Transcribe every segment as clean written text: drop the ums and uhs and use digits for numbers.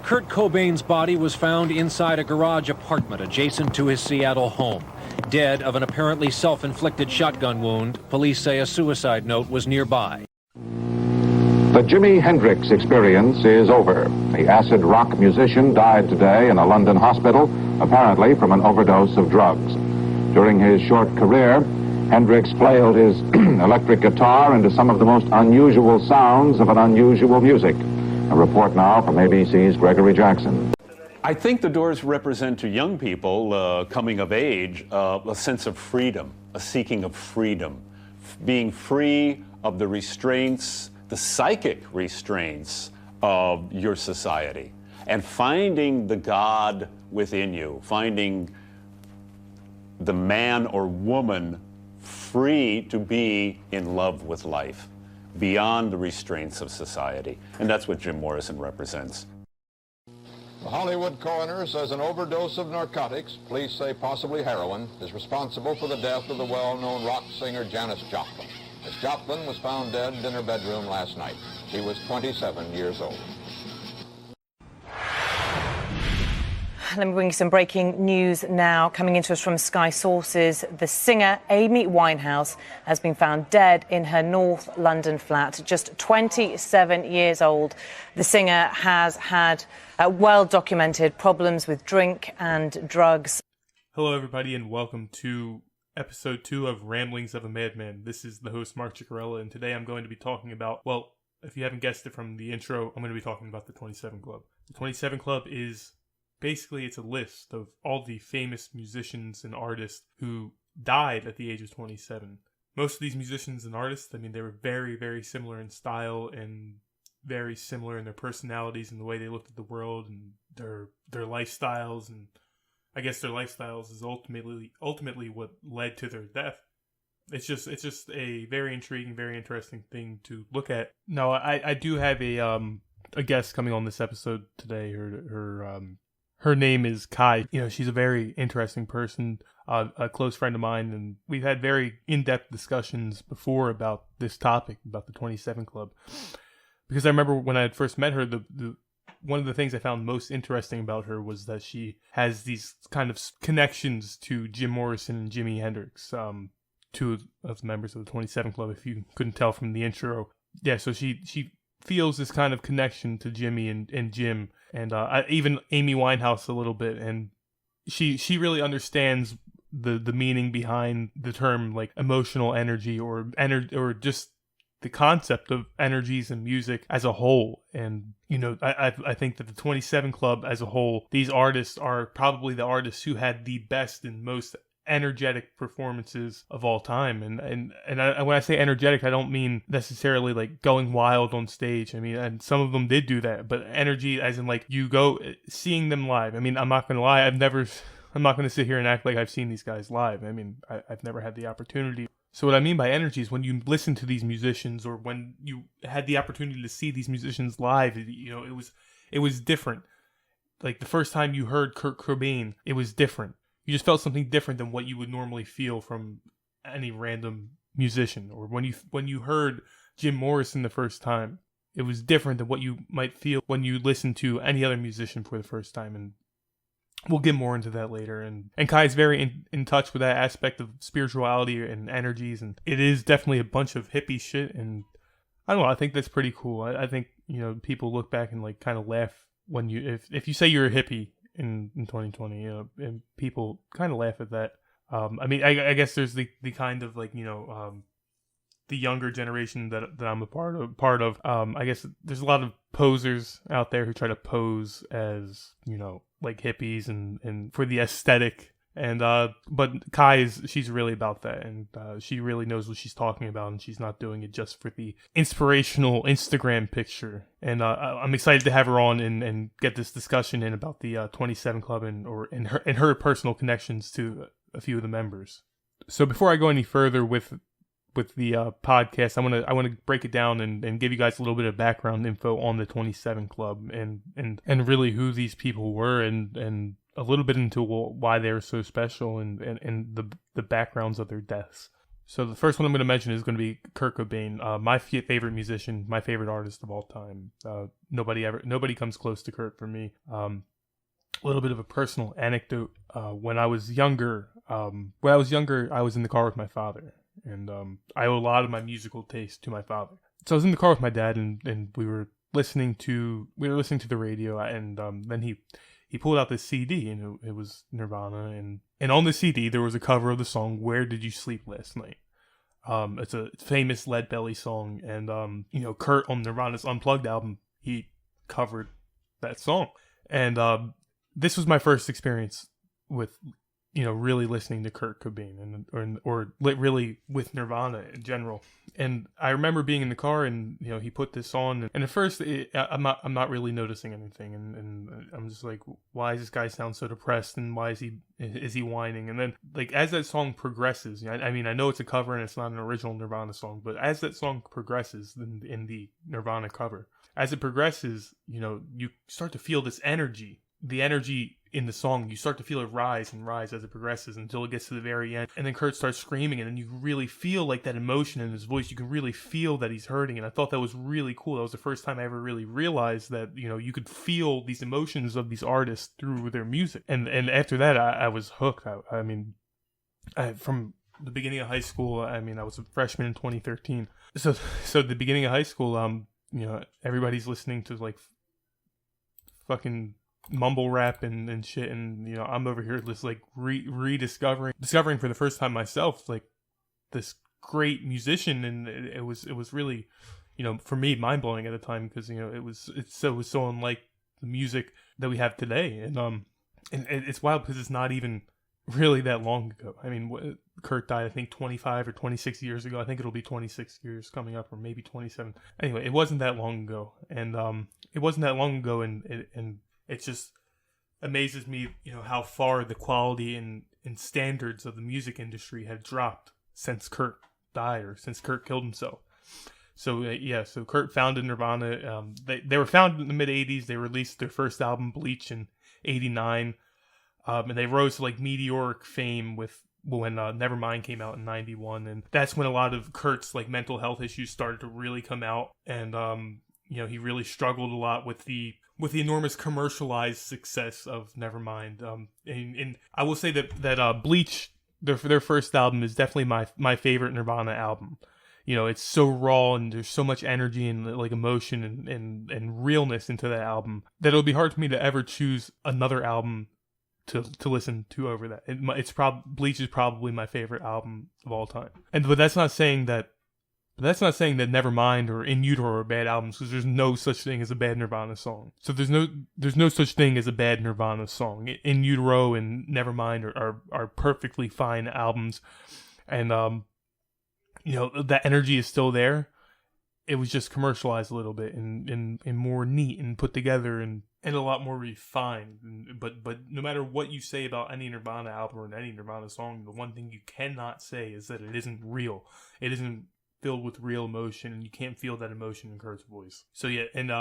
Kurt Cobain's body was found inside a garage apartment adjacent to his Seattle home. Dead of an apparently self-inflicted shotgun wound, police say a suicide note was nearby. The Jimi Hendrix experience is over. The acid rock musician died today in a London hospital, apparently from an overdose of drugs. During his short career, Hendrix flailed his electric guitar into some of the most unusual sounds of an unusual music. A report now from ABC's Gregory Jackson. I think the Doors represent to young people coming of age a sense of freedom, a seeking of freedom, being free of the restraints, the psychic restraints of your society, and finding the God within you, finding the man or woman free to be in love with life, beyond the restraints of society. And that's what Jim Morrison represents. The Hollywood coroner says an overdose of narcotics, police say possibly heroin, is responsible for the death of the well-known rock singer Janis Joplin. Miss Joplin was found dead in her bedroom last night. She was 27 years old. Let me bring you some breaking news now. Coming into us from Sky Sources, the singer Amy Winehouse has been found dead in her North London flat, just 27 years old. The singer has had well-documented problems with drink and drugs. Hello, everybody, and welcome to Episode 2 of Ramblings of a Madman. This is the host, Mark Ciccarella, and today I'm going to be talking about, well, if you haven't guessed it from the intro, I'm going to be talking about the 27 Club. The 27 Club is basically, it's a list of all the famous musicians and artists who died at the age of 27. Most of these musicians and artists, I mean, they were very, very similar in style and very similar in their personalities and the way they looked at the world and their lifestyles. And I guess their lifestyles is ultimately what led to their death. It's just a very intriguing, very interesting thing to look at. Now, I do have a guest coming on this episode today. Her name is Kai. You know, she's a very interesting person, a close friend of mine, and we've had very in-depth discussions before about this topic, about the 27 Club. Because I remember when I had first met her, one of the things I found most interesting about her was that she has these kind of connections to Jim Morrison and Jimi Hendrix, two of the members of the 27 Club, if you couldn't tell from the intro. Yeah, so she feels this kind of connection to Jimmy and Jim, and even Amy Winehouse a little bit, and she really understands the meaning behind the term like emotional energy or just the concept of energies and music as a whole. And you know, I think that the 27 Club as a whole, these artists are probably the artists who had the best and most energetic performances of all time. And when I say energetic, I don't mean necessarily like going wild on stage. I mean, and some of them did do that, but energy as in like you go seeing them live. I mean, I'm not going to lie, I'm not going to sit here and act like I've seen these guys live. I mean, I've never had the opportunity. So what I mean by energy is when you listen to these musicians, or when you had the opportunity to see these musicians live, you know, it was different. Like the first time you heard Kurt Cobain, it was different. You just felt something different than what you would normally feel from any random musician. Or when you heard Jim Morrison the first time, it was different than what you might feel when you listen to any other musician for the first time. And we'll get more into that later. And Kai's very in touch with that aspect of spirituality and energies. And it is definitely a bunch of hippie shit. And I don't know, I think that's pretty cool. I think, you know, people look back and like kind of laugh when if you say you're a hippie in 2020, you know, and people kind of laugh at that. I mean, I guess there's the kind of like, you know, the younger generation that I'm a part of. I guess there's a lot of posers out there who try to pose as, you know, like hippies and for the aesthetic. And but she's really about that, and she really knows what she's talking about, and she's not doing it just for the inspirational Instagram picture. And I'm excited to have her on and get this discussion in about the 27 Club and her personal connections to a few of the members. So before I go any further with the podcast, I want to break it down and give you guys a little bit of background info on the 27 Club and really who these people were and a little bit into why they're so special and the backgrounds of their deaths. So the first one I'm going to mention is going to be Kurt Cobain, my favorite musician, my favorite artist of all time. Nobody comes close to Kurt for me. A little bit of a personal anecdote. When I was younger, I was in the car with my father, and I owe a lot of my musical taste to my father. So I was in the car with my dad, and we were listening to the radio, and then he pulled out this CD, and it was Nirvana, and on the CD there was a cover of the song "Where Did You Sleep Last Night." It's a famous Lead Belly song, and Kurt on Nirvana's Unplugged album, he covered that song, and this was my first experience with really listening to Kurt Cobain or really with Nirvana in general. And I remember being in the car, and he put this on, and at first I'm not really noticing anything, and I'm just like, why does this guy sound so depressed, and why is he whining? And then, like, as that song progresses, I mean, I know it's a cover and it's not an original Nirvana song, but as that song progresses in the Nirvana cover, as it progresses, you start to feel this energy. The energy in the song, you start to feel it rise and rise as it progresses until it gets to the very end. And then Kurt starts screaming, and then you really feel like that emotion in his voice. You can really feel that he's hurting. And I thought that was really cool. That was the first time I ever really realized that, you could feel these emotions of these artists through their music. And after that, I was hooked. I mean, from the beginning of high school, I was a freshman in 2013. So at the beginning of high school, everybody's listening to like fucking mumble rap and shit, and I'm over here just like discovering for the first time myself like this great musician, and it was really for me mind-blowing at the time, because it was so unlike the music that we have today, and it's wild because it's not even really that long ago. I mean, Kurt died I think 25 or 26 years ago. I think it'll be 26 years coming up, or maybe 27. Anyway, it wasn't that long ago, and it just amazes me, how far the quality and standards of the music industry have dropped since Kurt died, or since Kurt killed himself. So so Kurt founded Nirvana. They were founded in the mid '80s. They released their first album, Bleach, in '89, and they rose to like meteoric fame when Nevermind came out in '91, and that's when a lot of Kurt's like mental health issues started to really come out, and he really struggled a lot with the enormous commercialized success of Nevermind. And I will say that Bleach, their first album, is definitely my favorite Nirvana album. It's so raw, and there's so much energy and like emotion and realness into that album that it'll be hard for me to ever choose another album to listen to over that. Bleach is probably my favorite album of all time. But that's not saying that Nevermind or In Utero are bad albums, because there's no such thing as a bad Nirvana song. So there's no such thing as a bad Nirvana song. In Utero and Nevermind are perfectly fine albums, and that energy is still there. It was just commercialized a little bit and more neat and put together and a lot more refined. But no matter what you say about any Nirvana album or any Nirvana song, the one thing you cannot say is that it isn't real. It isn't filled with real emotion, and you can't feel that emotion in Kurt's voice. So yeah, and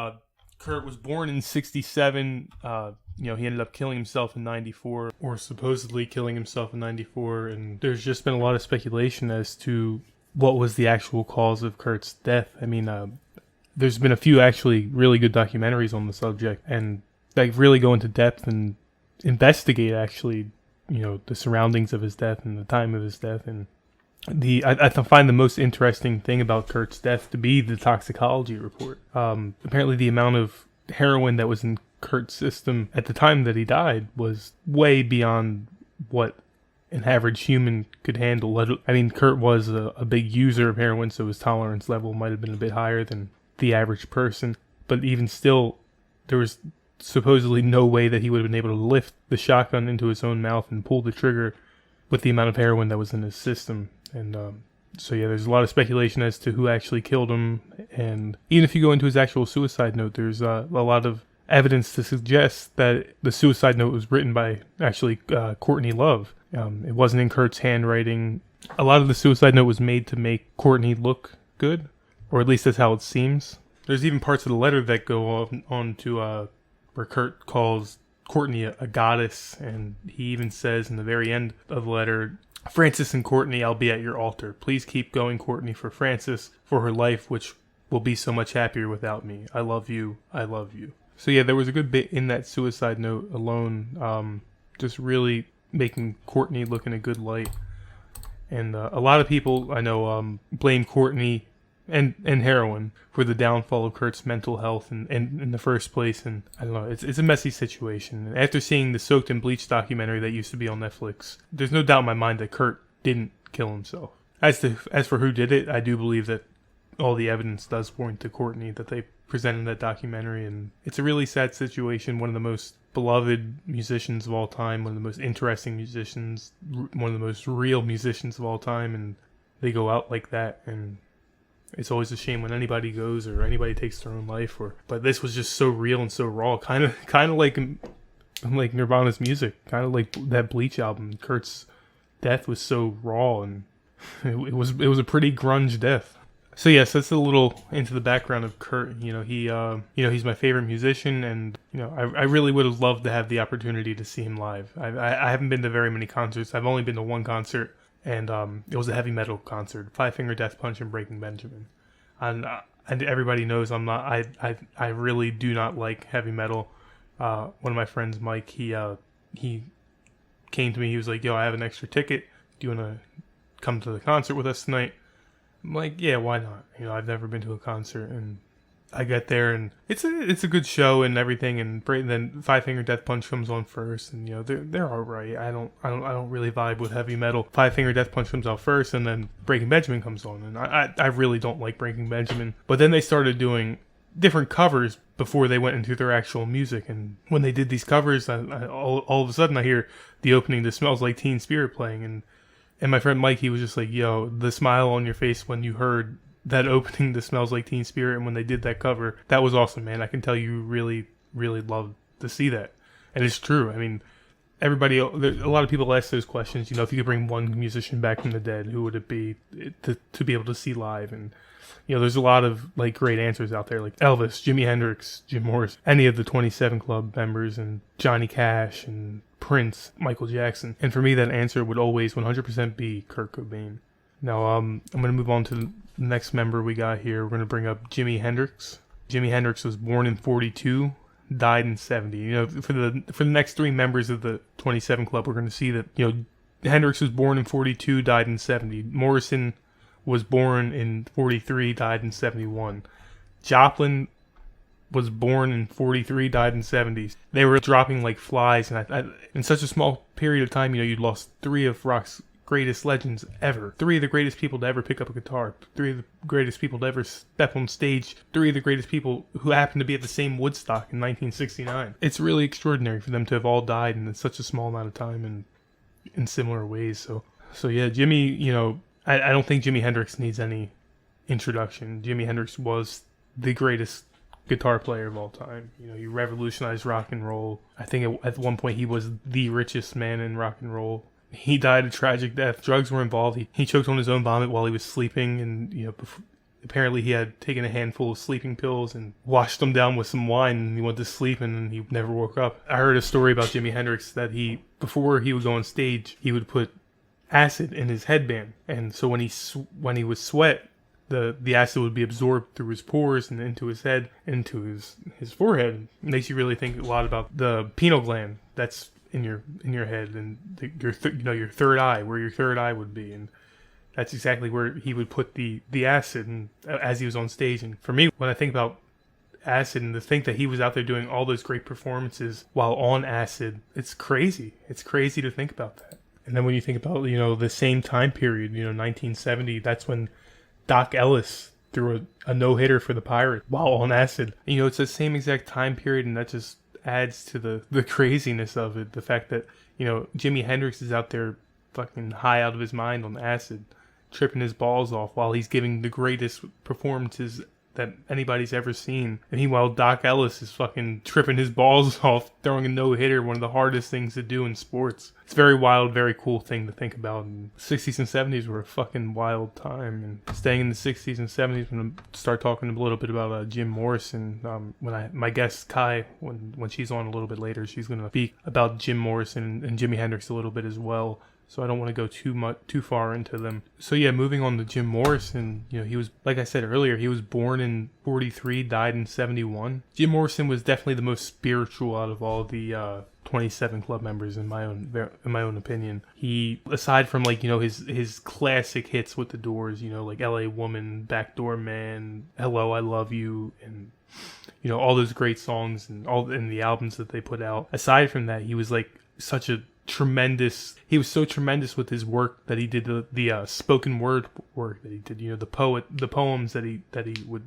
Kurt was born in '67. He ended up killing himself in '94, or supposedly killing himself in '94. And there's just been a lot of speculation as to what was the actual cause of Kurt's death. I mean, there's been a few actually really good documentaries on the subject, and they really go into depth and investigate actually, the surroundings of his death and the time of his death. And I find the most interesting thing about Kurt's death to be the toxicology report. Apparently the amount of heroin that was in Kurt's system at the time that he died was way beyond what an average human could handle. I mean, Kurt was a big user of heroin, so his tolerance level might have been a bit higher than the average person. But even still, there was supposedly no way that he would have been able to lift the shotgun into his own mouth and pull the trigger with the amount of heroin that was in his system. And there's a lot of speculation as to who actually killed him. And even if you go into his actual suicide note, there's a lot of evidence to suggest that the suicide note was written by actually Courtney Love. It wasn't in Kurt's handwriting. A lot of the suicide note was made to make Courtney look good, or at least that's how it seems. There's even parts of the letter that go on to where Kurt calls Courtney a goddess, and he even says in the very end of the letter, Frances and Courtney, I'll be at your altar. Please keep going, Courtney, for Frances, for her life, which will be so much happier without me. I love you. I love you. So yeah, there was a good bit in that suicide note alone, just really making Courtney look in a good light. And a lot of people I know blame Courtney and heroin for the downfall of Kurt's mental health and in the first place. And I don't know, it's a messy situation. And after seeing the Soaked in Bleach documentary that used to be on Netflix, there's no doubt in my mind that Kurt didn't kill himself. As for who did it, I do believe that all the evidence does point to Courtney that they presented in that documentary. And it's a really sad situation. One of the most beloved musicians of all time, one of the most interesting musicians, one of the most real musicians of all time, and they go out like that. And it's always a shame when anybody goes or anybody takes their own life. But this was just so real and so raw, kind of like Nirvana's music, kind of like that Bleach album. Kurt's death was so raw, and it was a pretty grunge death. So yes, that's a little into the background of Kurt. He's my favorite musician, and I really would have loved to have the opportunity to see him live. I haven't been to very many concerts. I've only been to one concert, and it was a heavy metal concert, Five Finger Death Punch and Breaking Benjamin. And everybody knows I really do not like heavy metal. One of my friends, Mike, he came to me. He was like, "Yo, I have an extra ticket. Do you want to come to the concert with us tonight?" I'm like, yeah, why not? I've never been to a concert, and I get there, and it's a good show and everything. And then Five Finger Death Punch comes on first, and they're alright. I don't really vibe with heavy metal. Five Finger Death Punch comes out first, and then Breaking Benjamin comes on, and I really don't like Breaking Benjamin. But then they started doing different covers before they went into their actual music, and when they did these covers, all of a sudden I hear the opening to Smells Like Teen Spirit playing, and my friend Mike, he was just like, yo, the smile on your face when you heard that opening to Smells Like Teen Spirit and when they did that cover, that was awesome, man. I can tell you really, really loved to see that. And it's true. I mean, a lot of people ask those questions, if you could bring one musician back from the dead, who would it be to be able to see live? And, there's a lot of great answers out there, like Elvis, Jimi Hendrix, Jim Morrison, any of the 27 Club members, and Johnny Cash, and Prince, Michael Jackson. And for me, that answer would always 100% be Kurt Cobain. Now, I'm going to move on to the next member we got here. We're going to bring up Jimi Hendrix. Jimi Hendrix was born in 42, died in 70. For the next three members of the 27 Club, we're going to see that, Hendrix was born in 42, died in 70. Morrison was born in 43, died in 71. Joplin was born in 43, died in 70s. They were dropping like flies, and in such a small period of time, you'd lost three of rock's greatest legends ever. Three of the greatest people to ever pick up a guitar. Three of the greatest people to ever step on stage. Three of the greatest people who happened to be at the same Woodstock in 1969. It's really extraordinary for them to have all died in such a small amount of time and in similar ways. So yeah, Jimmy, I don't think Jimi Hendrix needs any introduction. Jimi Hendrix was the greatest guitar player of all time. He revolutionized rock and roll. I think at one point he was the richest man in rock and roll. He died a tragic death. Drugs were involved. He choked on his own vomit while he was sleeping, and apparently he had taken a handful of sleeping pills and washed them down with some wine, and he went to sleep, and he never woke up. I heard a story about Jimi Hendrix that before he would go on stage, he would put acid in his headband, and so when he would sweat, the acid would be absorbed through his pores and into his head, into his forehead. It makes you really think a lot about the pineal gland that's in your head, and your third eye, where your third eye would be, and that's exactly where he would put the acid, and as he was on stage. And for me, when I think about acid and to think that he was out there doing all those great performances while on acid, it's crazy. It's crazy to think about that. And then when you think about, the same time period, 1970, that's when Doc Ellis threw a no-hitter for the Pirates while on acid. It's the same exact time period, and that just adds to the craziness of it. The fact that, Jimi Hendrix is out there fucking high out of his mind on acid, tripping his balls off while he's giving the greatest performances that anybody's ever seen. And meanwhile, Doc Ellis is fucking tripping his balls off, throwing a no-hitter, one of the hardest things to do in sports. It's a very wild, very cool thing to think about. And the 60s and 70s were a fucking wild time. And staying in the 60s and 70s, I'm going to start talking a little bit about Jim Morrison. My guest, Kai, when she's on a little bit later, she's going to speak about Jim Morrison and Jimi Hendrix a little bit as well. so I don't want to go too far into them. So yeah, moving on to Jim Morrison, he was, like I said earlier, he was born in 43, died in 71. Jim Morrison was definitely the most spiritual out of all of the 27 Club members in my own opinion. He, aside from his classic hits with the Doors, like L.A. Woman, Backdoor Man, Hello, I Love You, and all those great songs and all in the albums that they put out. Aside from that, he was he was so tremendous with his work that he did the spoken word work that he did, the poems that he would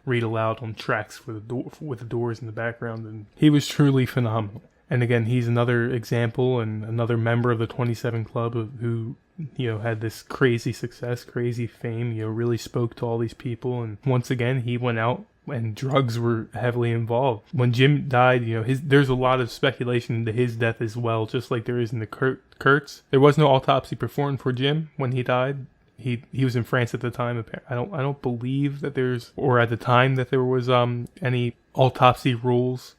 read aloud on tracks with the Doors in the background, and he was truly phenomenal. And again, he's another example and another member of the 27 Club who had this crazy success, crazy fame, really spoke to all these people. And once again, he went out and drugs were heavily involved. When Jim died, there's a lot of speculation into his death as well, just like there is in the Kurt's. There was no autopsy performed for Jim when he died. He was in France at the time. I don't believe that at the time that there was any autopsy rules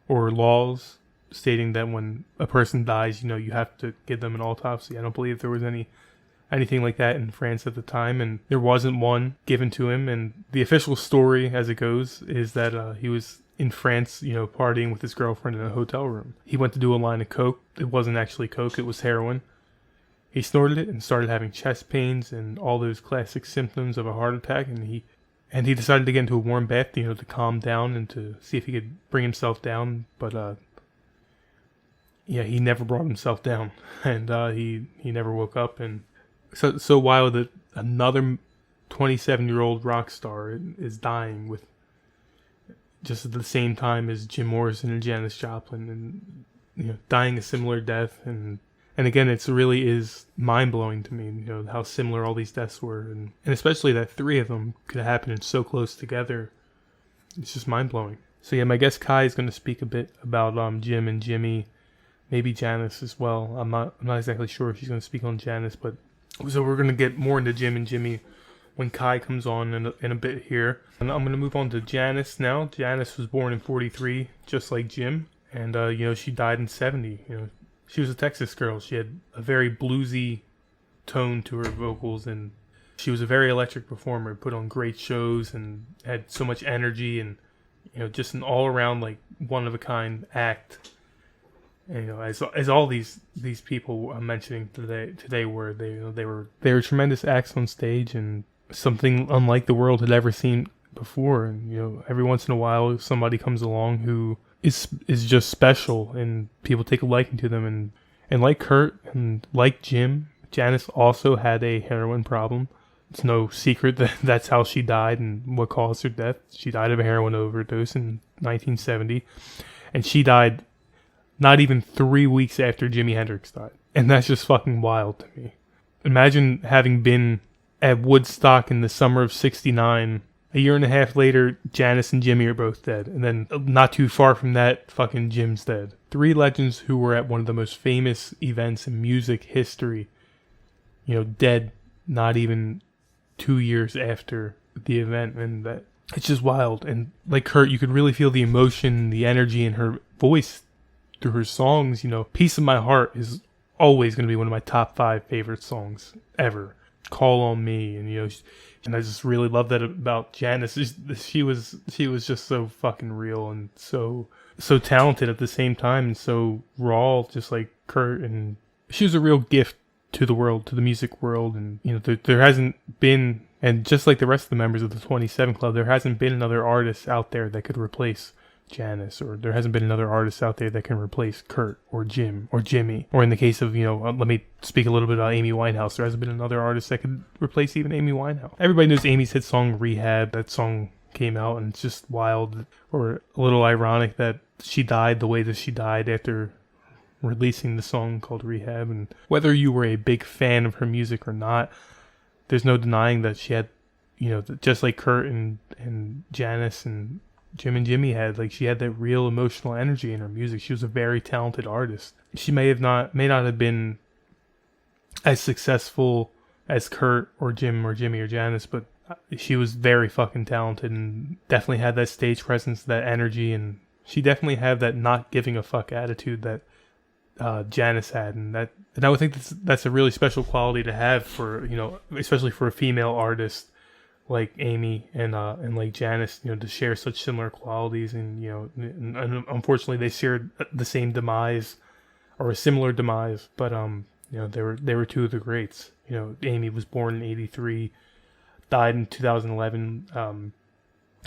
or laws stating that when a person dies, you have to give them an autopsy. I don't believe there was anything like that in France at the time, and there wasn't one given to him. And the official story, as it goes, is that he was in France, partying with his girlfriend in a hotel room. He went to do a line of coke. It wasn't actually coke, it was heroin. He snorted it and started having chest pains and all those classic symptoms of a heart attack, and he decided to get into a warm bath, to calm down and to see if he could bring himself down, but he never brought himself down, and he never woke up. And so while another 27-year-old rock star is dying with just at the same time as Jim Morrison and Janis Joplin, and dying a similar death, and again, it really is mind-blowing to me, how similar all these deaths were, and especially that three of them could have happened so close together. It's just mind-blowing. So yeah, my guest Kai is going to speak a bit about Jim and Jimmy, maybe Janis as well. I'm not exactly sure if she's going to speak on Janis, but so we're going to get more into Jim and Jimmy when Kai comes on in a bit here. And I'm going to move on to Janis now. Janis was born in 43, just like Jim, and she died in 70. She was a Texas girl. She had a very bluesy tone to her vocals, and she was a very electric performer, put on great shows and had so much energy, and just an all-around one-of-a-kind act. And, as all these people I'm mentioning today were, they were tremendous acts on stage, and something unlike the world had ever seen before. And every once in a while somebody comes along who is just special, and people take a liking to them. And like Kurt and like Jim, Janis also had a heroin problem. It's no secret that that's how she died and what caused her death. She died of a heroin overdose in 1970, and she died not even 3 weeks after Jimi Hendrix died. And that's just fucking wild to me. Imagine having been at Woodstock in the summer of 69. A year and a half later, Janis and Jimmy are both dead. And then not too far from that, fucking Jim's dead. Three legends who were at one of the most famous events in music history, dead not even 2 years after the event. And that it's just wild. And like Kurt, you could really feel the emotion, the energy in her voice through her songs. Piece of My Heart is always going to be one of my top 5 favorite songs ever. Call on Me, and I just really love that about Janis. She was just so fucking real and so talented at the same time, and so raw, just like Kurt. And she was a real gift to the world, to the music world. And there hasn't been, and just like the rest of the members of the 27 Club, there hasn't been another artist out there that could replace Janis, or there hasn't been another artist out there that can replace Kurt or Jim or Jimmy, or in the case of let me speak a little bit about Amy Winehouse. There hasn't been another artist that could replace even Amy Winehouse. Everybody knows Amy's hit song Rehab. That song came out, and it's just wild, or a little ironic that she died the way that she died after releasing the song called Rehab. And whether you were a big fan of her music or not, there's no denying that she had, just like Kurt and Janis and Jim and Jimmy had, she had that real emotional energy in her music. She was a very talented artist. She may not have been as successful as Kurt or Jim or Jimmy or Janis, but she was very fucking talented and definitely had that stage presence, that energy, and she definitely had that not giving a fuck attitude that Janice had, and I would think that's a really special quality to have for, especially for a female artist like Amy and like Janice, to share such similar qualities, and and unfortunately they shared the same demise or a similar demise, but they were two of the greats. Amy was born in '83, died in 2011.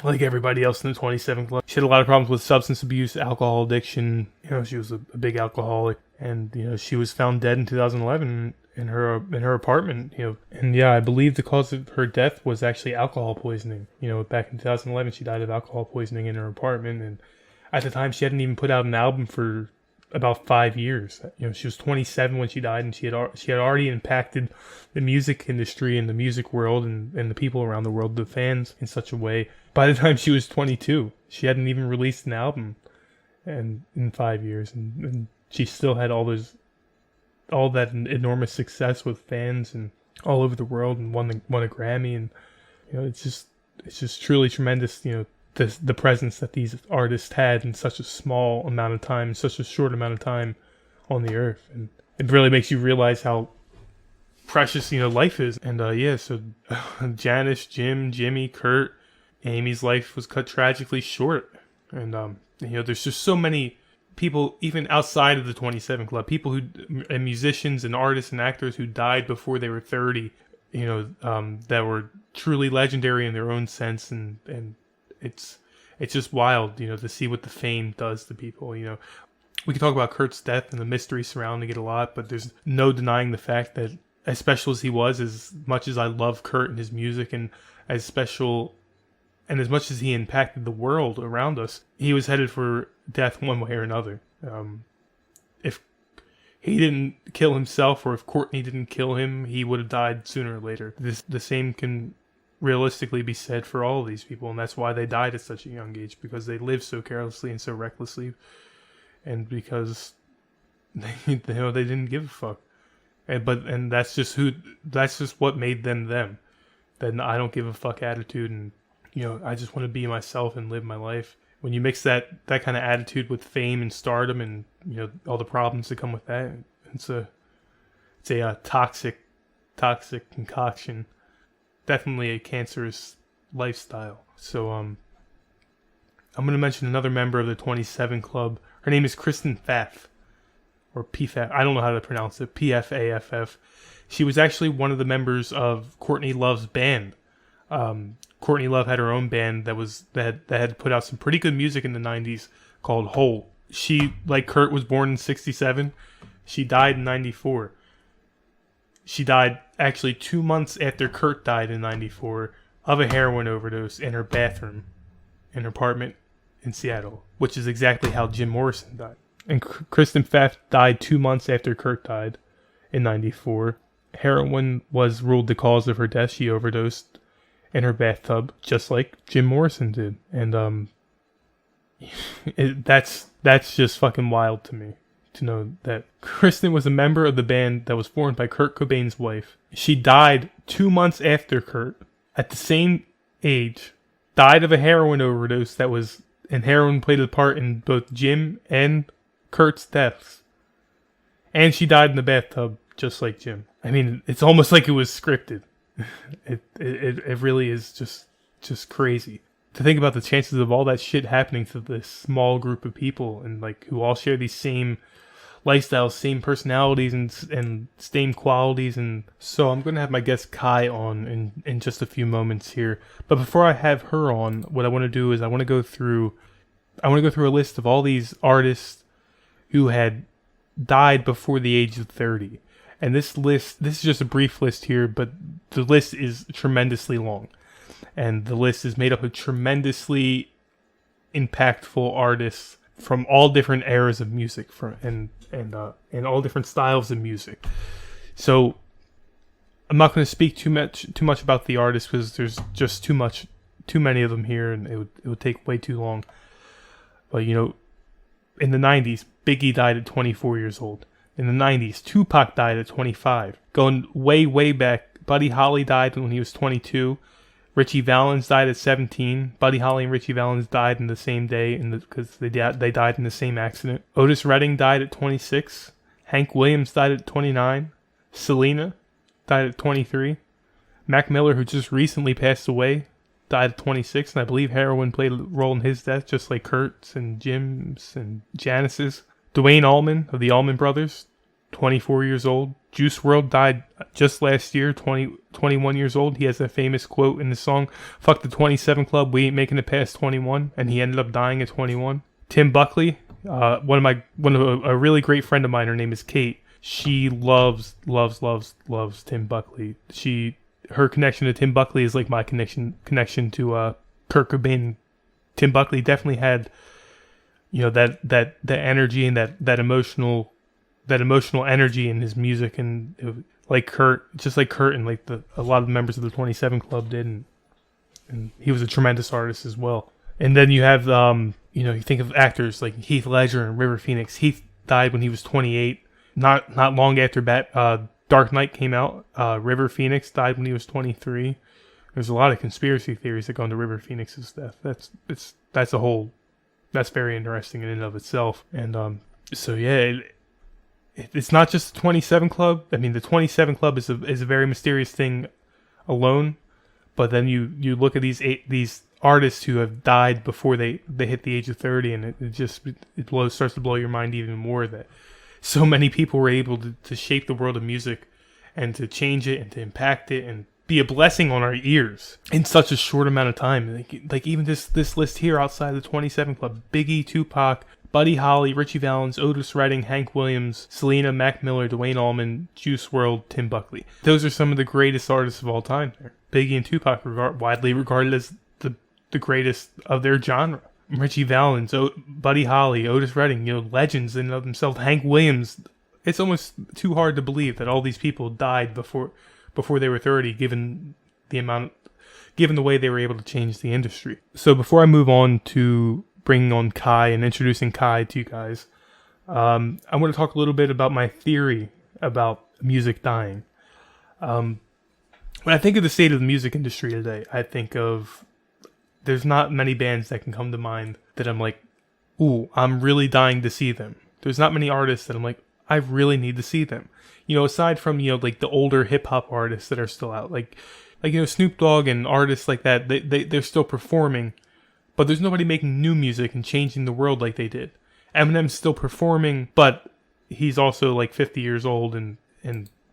Like everybody else in the 27 Club, she had a lot of problems with substance abuse, alcohol addiction. She was a big alcoholic, and she was found dead in 2011 in her apartment. And I believe the cause of her death was actually alcohol poisoning. Back in 2011, she died of alcohol poisoning in her apartment, and at the time, she hadn't even put out an album for about 5 years. She was 27 when she died, and she had already impacted the music industry and the music world and the people around the world, the fans, in such a way. By the time she was 22, she hadn't even released an album, and in 5 years, and she still had all that enormous success with fans and all over the world, and won a Grammy, and it's just truly tremendous. The presence that these artists had in such a small amount of time, such a short amount of time on the earth. And it really makes you realize how precious, life is. And so Janice, Jim, Jimmy, Kurt, Amy's life was cut tragically short. And, there's just so many people, even outside of the 27 Club, people and musicians and artists and actors who died before they were 30, that were truly legendary in their own sense. And it's just wild, to see what the fame does to people. We can talk about Kurt's death and the mystery surrounding it a lot, but there's no denying the fact that, as special as he was, as much as I love Kurt and his music, and as special and as much as he impacted the world around us, he was headed for death one way or another. If he didn't kill himself, or if Courtney didn't kill him, he would have died sooner or later. The same can realistically be said for all of these people, and that's why they died at such a young age, because they lived so carelessly and so recklessly, and because they didn't give a fuck. And that's just what made them them. That I don't give a fuck attitude, and I just want to be myself and live my life. When you mix that kind of attitude with fame and stardom, and all the problems that come with that, it's a toxic concoction. Definitely a cancerous lifestyle. So I'm going to mention another member of the 27 Club. Her name is Kristen Pfaff, or PFAF. I don't know how to pronounce it. PFAFF. She was actually one of the members of Courtney Love's band. Courtney Love had her own band that had put out some pretty good music in the 90s called Hole. She, like Kurt, was born in 67. She died in 94. She died actually 2 months after Kurt died in 94 of a heroin overdose in her bathroom in her apartment in Seattle, which is exactly how Jim Morrison died. And Kristen Pfaff died 2 months after Kurt died in 94. Heroin was ruled the cause of her death. She overdosed in her bathtub, just like Jim Morrison did. And that's just fucking wild to me, to know that Kristen was a member of the band that was formed by Kurt Cobain's wife. She died 2 months after Kurt, at the same age, died of a heroin overdose and heroin played a part in both Jim and Kurt's deaths. And she died in the bathtub, just like Jim. I mean, it's almost like it was scripted. It really is just crazy to think about the chances of all that shit happening to this small group of people, and who all share these same lifestyles, same personalities, and same qualities. And so I'm going to have my guest Kai on in just a few moments here. But before I have her on, what I want to do is I want to go through a list of all these artists who had died before the age of 30. And this is just a brief list here, but the list is tremendously long. And the list is made up of tremendously impactful artists from all different eras of music, and all different styles of music. So I'm not going to speak too much about the artists, because there's just too many of them here, and it would take way too long. But in the 90s, Biggie died at 24 years old. In the 90s, Tupac died at 25. Going way back, Buddy Holly died when he was 22. Richie Valens died at 17. Buddy Holly and Richie Valens died in the same day because they died in the same accident. Otis Redding died at 26. Hank Williams died at 29. Selena died at 23. Mac Miller, who just recently passed away, died at 26, and I believe heroin played a role in his death, just like Kurt's and Jim's and Janice's. Dwayne Allman of the Allman Brothers, 24 years old. Juice WRLD died just last year, 21 years old. He has a famous quote in the song, "Fuck the 27 Club, we ain't making it past 21," and he ended up dying at 21. Tim Buckley, a really great friend of mine, her name is Kate. She loves Tim Buckley. Her connection to Tim Buckley is like my connection to Kurt Cobain. Tim Buckley definitely had, that energy and that emotional energy in his music, and like Kurt and like a lot of the members of the 27 Club did, and he was a tremendous artist as well. And then you have you think of actors like Heath Ledger and River Phoenix. Heath died when he was 28. Not long after Dark Knight came out. River Phoenix died when he was 23. There's a lot of conspiracy theories that go into River Phoenix's death. That's very interesting in and of itself. And so yeah, it's not just the 27 Club. I mean, the 27 Club is a very mysterious thing alone. But then you look at these artists who have died before they hit the age of 30, and it starts to blow your mind even more that so many people were able to shape the world of music and to change it and to impact it and be a blessing on our ears in such a short amount of time. Like even this list here outside the 27 Club: Biggie, Tupac, Buddy Holly, Richie Valens, Otis Redding, Hank Williams, Selena, Mac Miller, Dwayne Allman, Juice WRLD, Tim Buckley. Those are some of the greatest artists of all time there. Biggie and Tupac are widely regarded as the greatest of their genre. Richie Valens, Buddy Holly, Otis Redding, legends in and of themselves. Hank Williams. It's almost too hard to believe that all these people died before they were 30, given the way they were able to change the industry. So before I move on to bringing on Kai and introducing Kai to you guys, I want to talk a little bit about my theory about music dying. When I think of the state of the music industry today, I think of there's not many bands that can come to mind that I'm like, ooh, I'm really dying to see them. There's not many artists that I'm like, I really need to see them. Aside from, like the older hip hop artists that are still out, like Snoop Dogg and artists like that, they're still performing, but there's nobody making new music and changing the world like they did. Eminem's still performing, but he's also like 50 years old and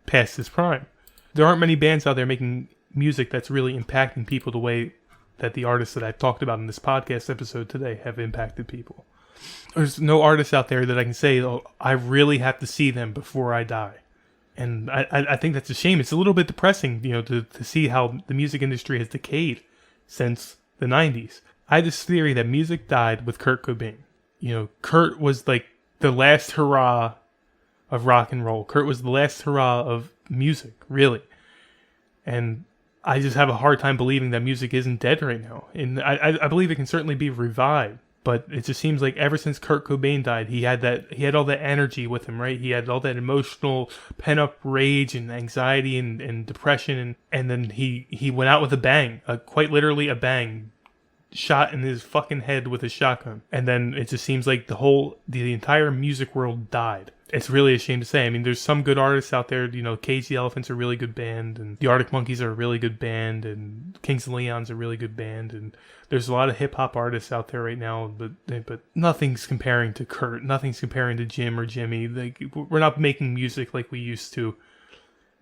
past his prime. There aren't many bands out there making music that's really impacting people the way that the artists that I've talked about in this podcast episode today have impacted people. There's no artists out there that I can say, oh, I really have to see them before I die. And I think that's a shame. It's a little bit depressing, to see how the music industry has decayed since the 90s. I had this theory that music died with Kurt Cobain. Kurt was like the last hurrah of rock and roll. Kurt was the last hurrah of music, really. And I just have a hard time believing that music isn't dead right now. And I believe it can certainly be revived. But it just seems like ever since Kurt Cobain died, he had all that energy with him, right? He had all that emotional pent-up rage and anxiety and depression. And then he went out with a bang, quite literally a bang, shot in his fucking head with a shotgun. And then it just seems like the entire music world died. It's really a shame to say. I mean, there's some good artists out there. Cage the Elephant's a really good band, and the Arctic Monkeys are a really good band, and Kings of Leon's a really good band, and there's a lot of hip hop artists out there right now, but nothing's comparing to Kurt. Nothing's comparing to Jim or Jimmy. Like, we're not making music like we used to,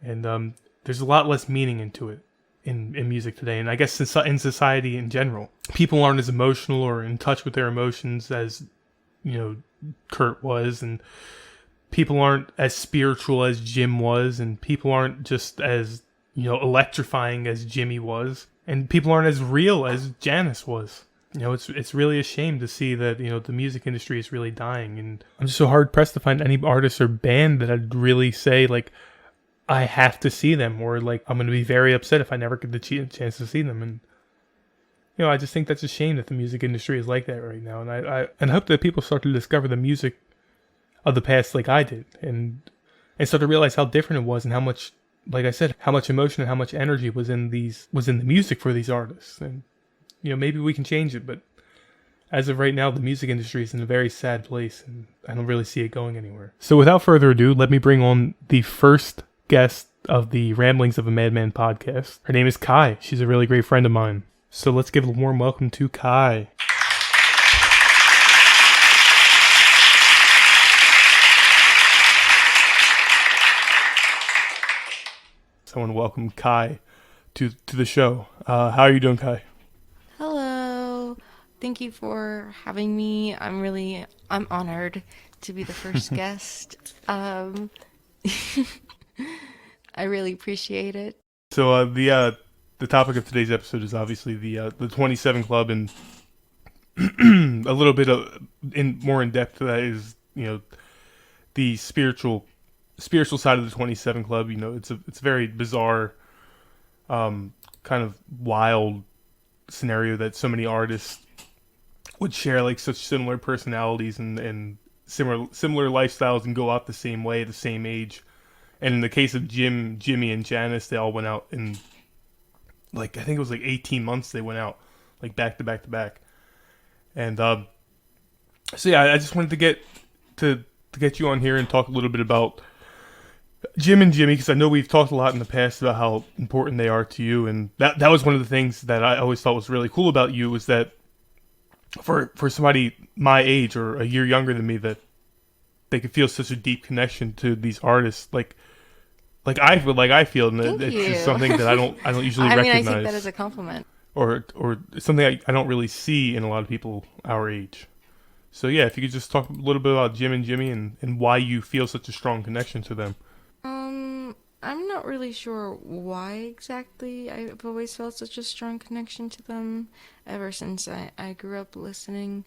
and there's a lot less meaning into it in music today. And I guess in society in general, people aren't as emotional or in touch with their emotions as Kurt was, and people aren't as spiritual as Jim was, and people aren't just as, electrifying as Jimmy was, and people aren't as real as Janice was. It's really a shame to see that, the music industry is really dying, and I'm just so hard pressed to find any artist or band that I'd really say, like, I have to see them, or like, I'm going to be very upset if I never get the chance to see them. And, I just think that's a shame that the music industry is like that right now, and I hope that people start to discover the music of the past like I did, and start to realize how different it was, and how much, like I said, how much emotion and how much energy was in the music for these artists. And maybe we can change it, but as of right now, the music industry is in a very sad place, and I don't really see it going anywhere. So without further ado, let me bring on the first guest of the Ramblings of a Madman podcast. Her name is Kai. She's a really great friend of mine. So let's give a warm welcome to Kai. So I want to welcome Kai to the show. How are you doing, Kai? Hello. Thank you for having me. I'm honored to be the first guest. I really appreciate it. So the topic of today's episode is obviously the 27 Club, and a little bit more in depth to that is, you know, the spiritual side of the 27 Club. You know, it's a very bizarre, kind of wild scenario that so many artists would share like such similar personalities and similar lifestyles and go out the same way at the same age. And in the case of Jimmy, and Janice, they all went out in, like, I think it was like 18 months they went out, like back to back to back. And so yeah, I just wanted to get you on here and talk a little bit about Jim and Jimmy, because I know we've talked a lot in the past about how important they are to you, and that was one of the things that I always thought was really cool about you, was that for somebody my age or a year younger than me, that they could feel such a deep connection to these artists, like I feel, and it's just something that I don't usually recognize. I take that as a compliment, or something I don't really see in a lot of people our age. So yeah, if you could just talk a little bit about Jim and Jimmy and why you feel such a strong connection to them. I'm not really sure why exactly I've always felt such a strong connection to them ever since I grew up listening,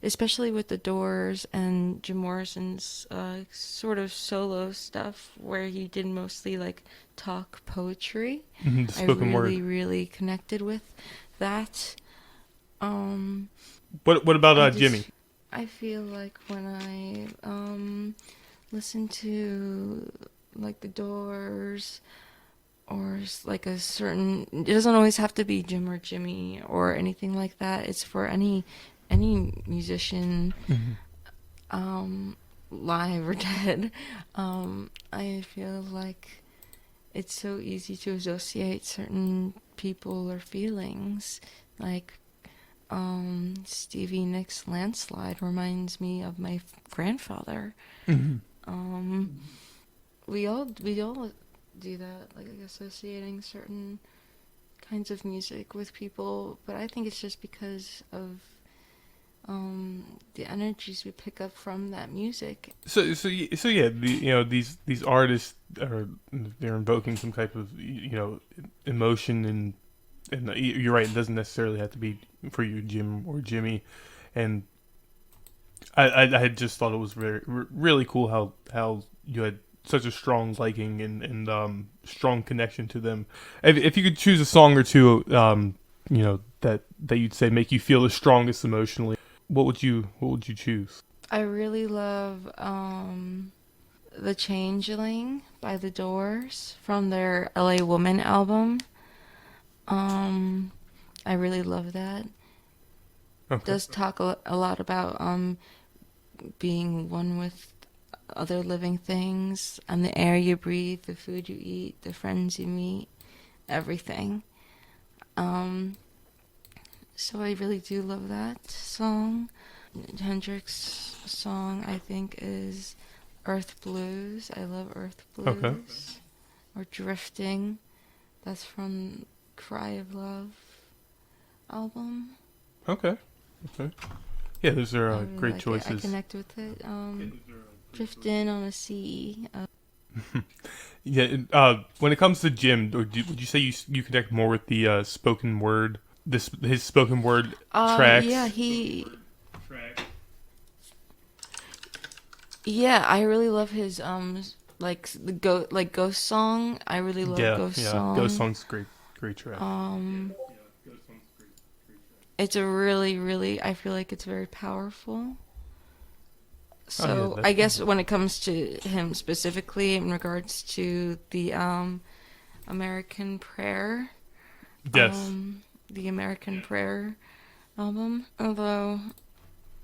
especially with The Doors and Jim Morrison's sort of solo stuff where he did mostly like talk poetry. The spoken word. Really connected with that. What about Jimmy? I feel like when I listen to like The Doors, or like a certain, it doesn't always have to be Jim or Jimmy or anything like that. It's for any musician, live or dead. I feel like it's so easy to associate certain people or feelings. Like Stevie Nicks' Landslide reminds me of my grandfather. We all do that, like associating certain kinds of music with people, but I think it's just because of the energies we pick up from that music. So yeah, these artists they're invoking some type of emotion, and you're right, it doesn't necessarily have to be for you, Jim or Jimmy, and I had just thought it was really cool how you had such a strong liking and strong connection to them. If you could choose a song or two, that you'd say make you feel the strongest emotionally, what would you choose? I really love The Changeling by The Doors from their LA Woman album. I really love that. Okay. It does talk a lot about being one with other living things, and the air you breathe, the food you eat, the friends you meet, everything. So I really do love that song. Hendrix' song, I think, is Earth Blues. I love Earth Blues. Okay. Or Drifting. That's from Cry of Love album. Okay. Yeah, those are really great choices. I connect with it. Drifting on a Sea. Yeah. When it comes to Jim, would you say you connect more with the spoken word, his spoken word tracks? Yeah, I really love his Ghost Song. I really love Ghost Song. Ghost Song's great track. It's a really, I feel like it's very powerful. So I guess when it comes to him specifically in regards to the American Prayer, yes, the American Prayer album. Although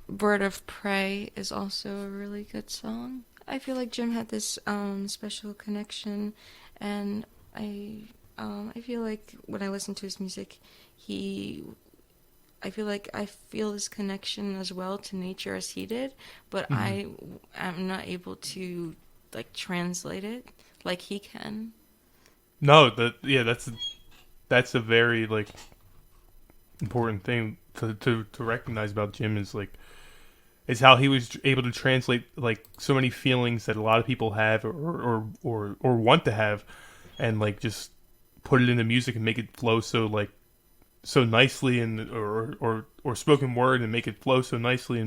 Bird of Prey is also a really good song. I feel like Jim had this special connection, and I feel like when I listen to his music, I feel like I feel this connection as well to nature as he did, but I am not able to like translate it like he can. No, that's a very like important thing to recognize about Jim is how he was able to translate like so many feelings that a lot of people have or want to have, and like just put it into music and make it flow so nicely, and or spoken word and make it flow so nicely,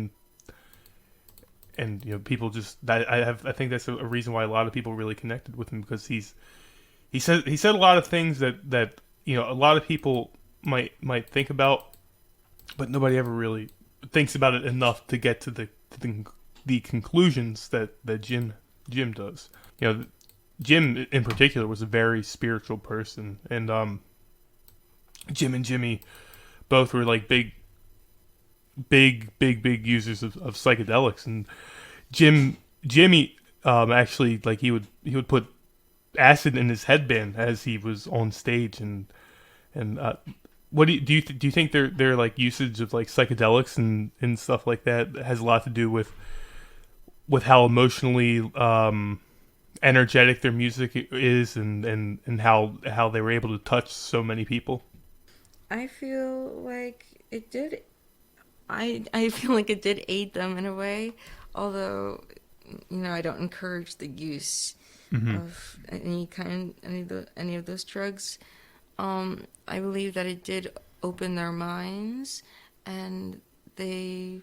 and people just that I think that's a reason why a lot of people really connected with him, because he said a lot of things that a lot of people might think about, but nobody ever really thinks about it enough to get to the conclusions that Jim does. Jim in particular was a very spiritual person, and Jim and Jimmy both were like big users of psychedelics, and Jimmy actually like he would put acid in his headband as he was on stage, and what do you think their like usage of like psychedelics and stuff like that has a lot to do with how emotionally energetic their music is, and how they were able to touch so many people? I feel like it did. I feel like it did aid them in a way, although I don't encourage the use of any of those drugs. I believe that it did open their minds, and they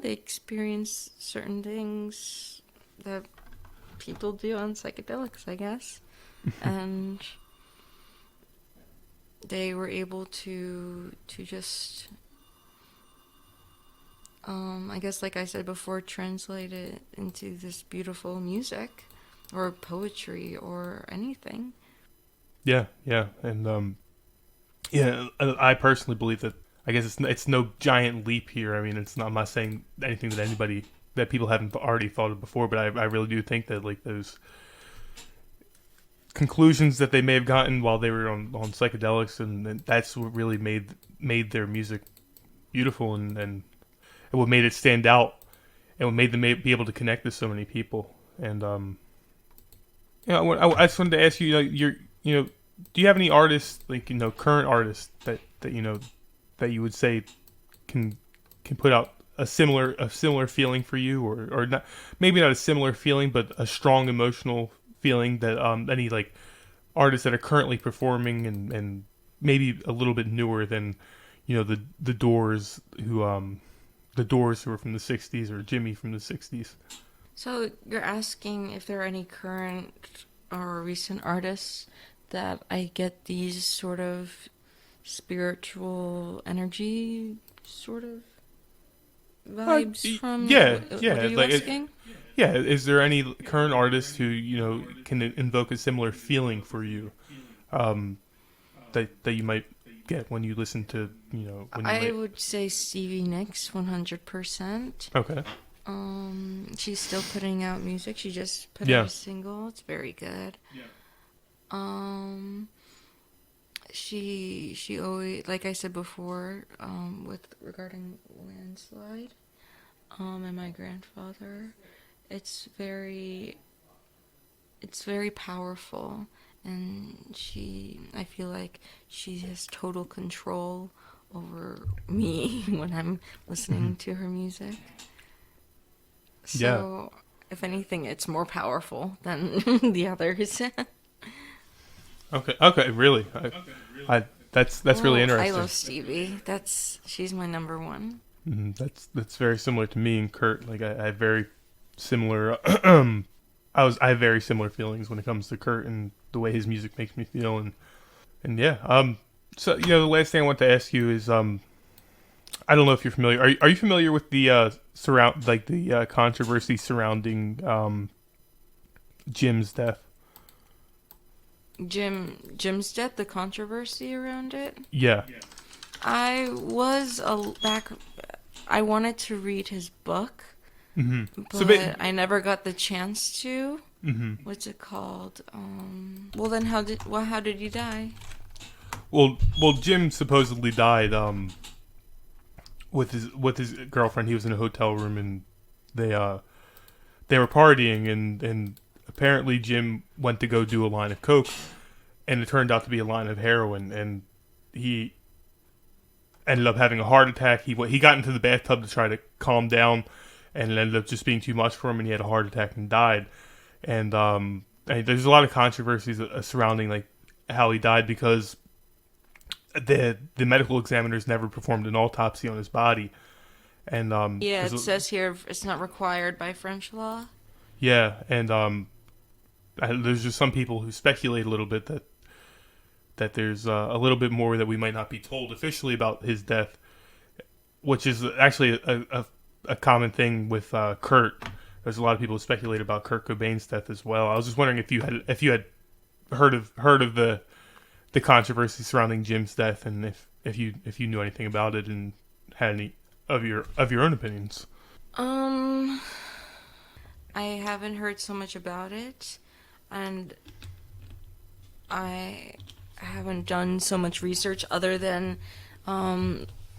experienced certain things that people do on psychedelics, I guess, and they were able to just, I guess, like I said before, translate it into this beautiful music or poetry or anything. Yeah, and I personally believe that. I guess it's no giant leap here. I mean, I'm not saying anything that people haven't already thought of before, but I really do think that like those conclusions that they may have gotten while they were on psychedelics, and that's what really made their music beautiful, and what made it stand out, and what made them be able to connect to so many people. And I just wanted to ask you, do you have any artists, like current artists that that you would say can put out a similar feeling for you, or not, maybe not a similar feeling, but a strong emotional feeling that any like artists that are currently performing, and maybe a little bit newer than the Doors, who were from the 60s, or Jimmy from the 60s. So you're asking if there are any current or recent artists that I get these sort of spiritual energy sort of vibes from? Yeah, What yeah. are you Like, asking? yeah. Is there any current artists who can invoke a similar feeling for you, that you might get when you listen to I would say Stevie Nicks, 100%. Okay. She's still putting out music. She just put Yeah. out a single. It's very good. She always, like I said before, with regarding Landslide, and my grandfather, it's very powerful, and I feel like she has total control over me when I'm listening to her music. So, if anything, it's more powerful than the others. Okay. Really. That's really interesting. I love Stevie. She's my number one. That's very similar to me and Kurt. Like I have very similar. I have very similar feelings when it comes to Kurt and the way his music makes me feel, and yeah. So the last thing I want to ask you is I don't know if you're familiar. Are you familiar with the controversy surrounding Jim's death? Jim's death, the controversy around it. Yeah. I was back. I wanted to read his book, but I never got the chance to. What's it called? Well, then how did he die? Well, Jim supposedly died with his girlfriend. He was in a hotel room and they were partying and apparently Jim went to go do a line of coke and it turned out to be a line of heroin and he ended up having a heart attack. He got into the bathtub to try to calm down and it ended up just being too much for him and he had a heart attack and died. And there's a lot of controversies surrounding like how he died because the medical examiners never performed an autopsy on his body, and it says here it's not required by French law. Yeah, and there's just some people who speculate a little bit that there's a little bit more that we might not be told officially about his death, which is actually a common thing with Kurt. There's a lot of people who speculate about Kurt Cobain's death as well. I was just wondering if you had heard of the controversy surrounding Jim's death, and if you knew anything about it and had any of your own opinions. I haven't heard so much about it, and I haven't done so much research other than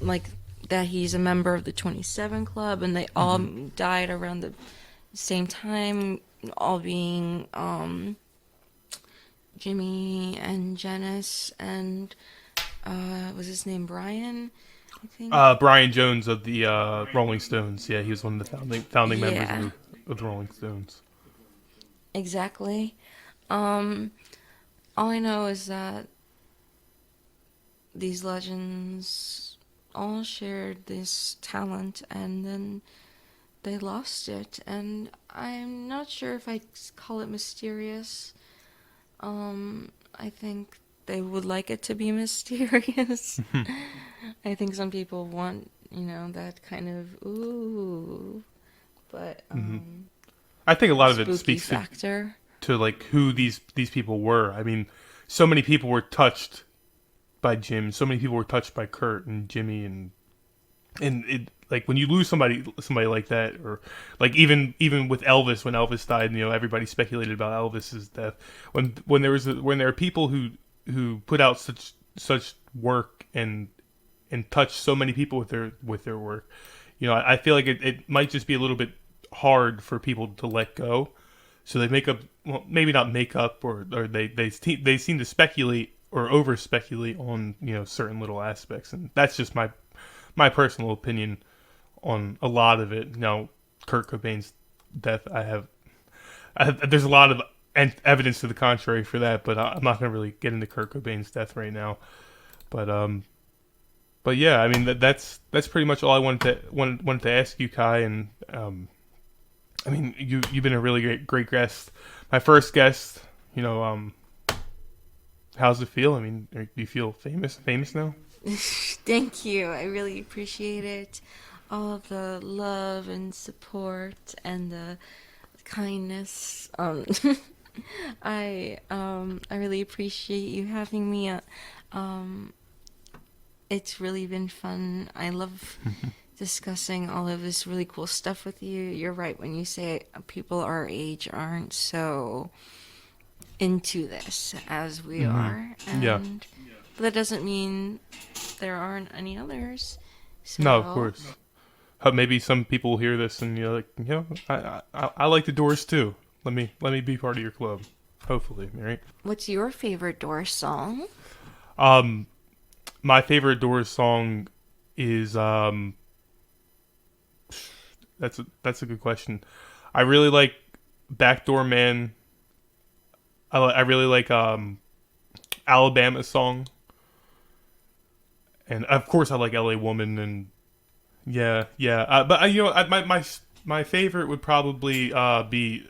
like that he's a member of the 27 Club, and they all died around the same time, all being Jimmy and Janice and was his name Brian? I think. Brian Jones of the Rolling Stones. Yeah, he was one of the founding members of the Rolling Stones. Exactly. All I know is that these legends all shared this talent and then they lost it, and I'm not sure if I call it mysterious. I think they would like it to be mysterious. I think some people want, that kind of ooh, but I think a lot of it spooky speaks factor to like who these people were. I mean, so many people were touched by Jim. So many people were touched by Kurt and Jimmy, and it like when you lose somebody like that, or like even with Elvis, when Elvis died, everybody speculated about Elvis's death. When there are people who put out such work and touch so many people with their work, I feel like it might just be a little bit hard for people to let go. So they make up, well, maybe not make up, or they seem to speculate or over speculate on certain little aspects, and that's just my personal opinion on a lot of it. Now, Kurt Cobain's death, there's a lot of evidence to the contrary for that, but I'm not going to really get into Kurt Cobain's death right now. But yeah, I mean that's pretty much all I wanted to ask you, Kai. And I mean you've been a really great guest, my first guest. How's it feel? I mean, do you feel famous now? Thank you. I really appreciate it. All the love and support and the kindness. I really appreciate you having me. It's really been fun. I love discussing all of this really cool stuff with you. You're right when you say people our age aren't so into this as we are. And but that doesn't mean there aren't any others. So. No, of course. Maybe some people will hear this and you're like, I like the Doors too. Let me be part of your club. Hopefully, right? What's your favorite Doors song? My favorite Doors song is that's a good question. I really like Backdoor Man. I really like Alabama Song. And of course I like LA Woman, and yeah. But my favorite would probably be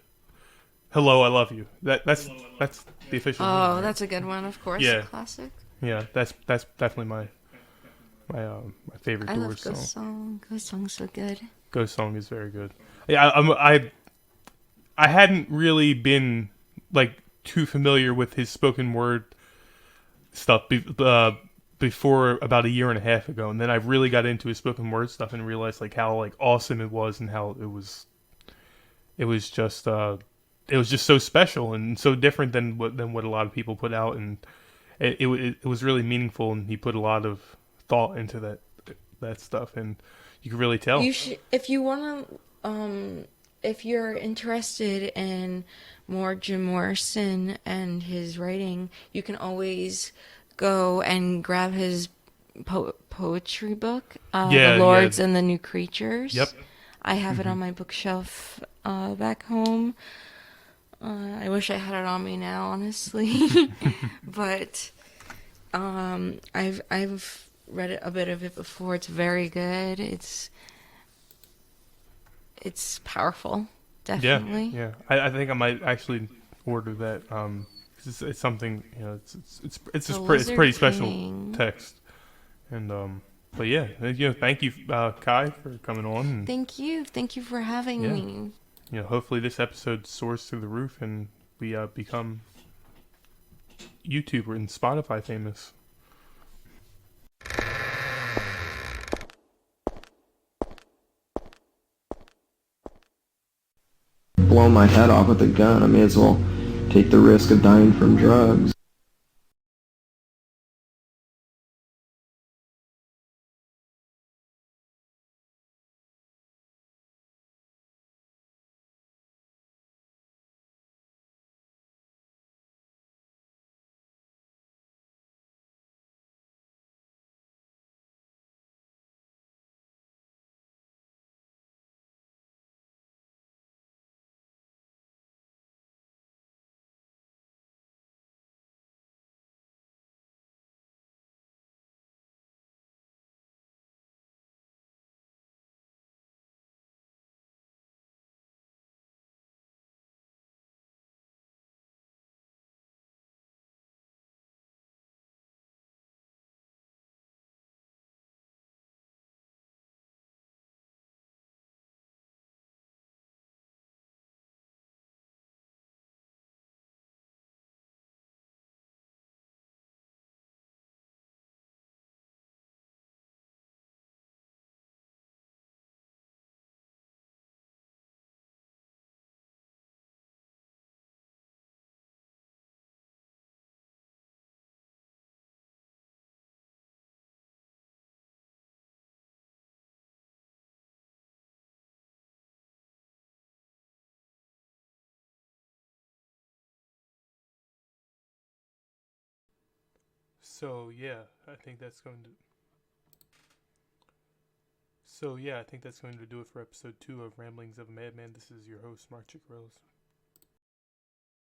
Hello, I Love You. That's the official Oh, name, that's a good one, of course. Yeah. A classic. Yeah, that's definitely my favorite Doors song. I love Ghost Song. Ghost Song's so good. Ghost Song is very good. Yeah, I hadn't really been like too familiar with his spoken word stuff before about a year and a half ago, and then I really got into his spoken word stuff and realized like how like awesome it was and how it was just so special and so different than what a lot of people put out, and it was really meaningful, and he put a lot of thought into that stuff, and you could really tell. You should, if you want to, if you're interested in more Jim Morrison and his writing, you can always go and grab his poetry book, The Lords and the New Creatures. Yep. I have it on my bookshelf back home. I wish I had it on me now, honestly. But I've read a bit of it before. It's very good. It's powerful, definitely. Yeah. I think I might actually order that. It's something, you know. It's pretty special text, and but yeah, you know, thank you, Kai, for coming on. And, Thank you for having me. you know, hopefully this episode soars through the roof and we become YouTube and Spotify famous. Blow my head off with a gun. I may as well take the risk of dying from drugs. So yeah, I think that's going to. So yeah, I think that's going to do it for episode 2 of Ramblings of a Madman. This is your host, Mark Chickarellis.